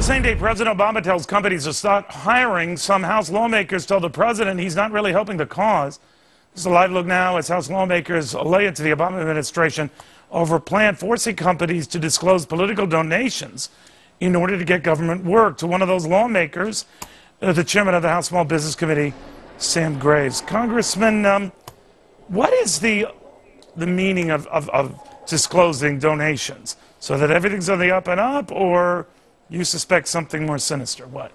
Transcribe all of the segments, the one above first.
same day President Obama tells companies to stop hiring, some House lawmakers tell the president he's not really helping the cause. This is a live look now as House lawmakers lay into the Obama administration over a plan forcing companies to disclose political donations in order to get government work. To one of those lawmakers, the chairman of the House Small Business Committee, Sam Graves. Congressman, what is the meaning of disclosing donations? So that everything's on the up and up, or you suspect something more sinister? What?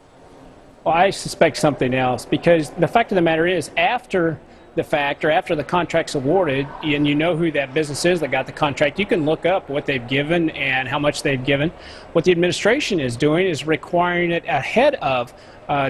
Well, I suspect something else, because the fact of the matter is, after the fact, or after the contract's awarded, and you know who that business is that got the contract, you can look up what they've given and how much they've given. What the administration is doing is requiring it ahead of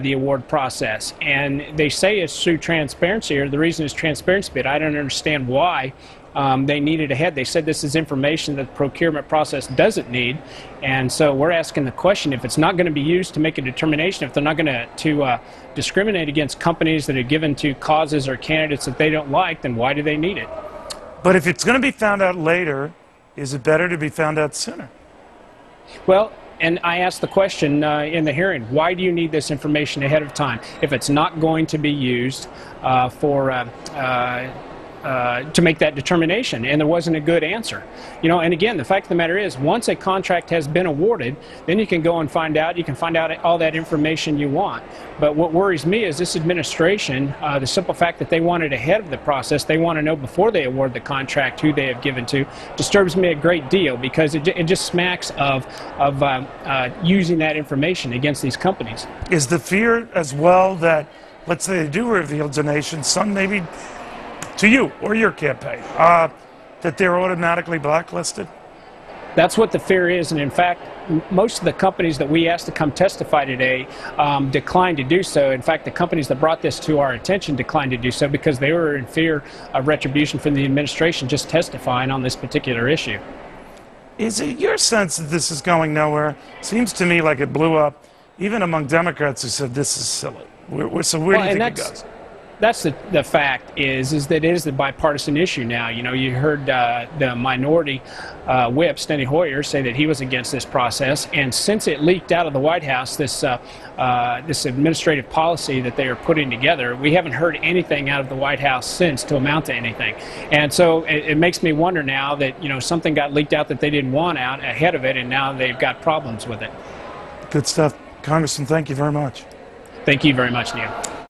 the award process. And they say it's through transparency, or the reason is transparency, but I don't understand why they need it ahead. They said this is information that the procurement process doesn't need, and so we're asking the question, if it's not going to be used to make a determination, if they're not going to discriminate against companies that are given to causes or candidates that they don't like, then why do they need it? But if it's going to be found out later, is it better to be found out sooner? Well, and I asked the question in the hearing, why do you need this information ahead of time if it's not going to be used to make that determination? And there wasn't a good answer. You know, and again, the fact of the matter is, once a contract has been awarded, then you can go and find out, you can find out all that information you want. But what worries me is this administration, the simple fact that they want it ahead of the process, they want to know before they award the contract who they have given to, disturbs me a great deal, because it just smacks of using that information against these companies. Is the fear as well that, let's say they do reveal donations, some maybe to you or your campaign, that they're automatically blacklisted? That's what the fear is, and in fact, most of the companies that we asked to come testify today declined to do so. In fact, the companies that brought this to our attention declined to do so because they were in fear of retribution from the administration just testifying on this particular issue. Is it your sense that this is going nowhere? Seems to me like it blew up even among Democrats who said this is silly. So where do you think it goes? That's the fact is that it is a bipartisan issue now. You know, you heard the minority whip, Steny Hoyer, say that he was against this process, and since it leaked out of the White House, this administrative policy that they are putting together, we haven't heard anything out of the White House since to amount to anything. And so it makes me wonder now that, you know, something got leaked out that they didn't want out ahead of it, and now they've got problems with it. Good stuff. Congressman, thank you very much. Thank you very much, Neil.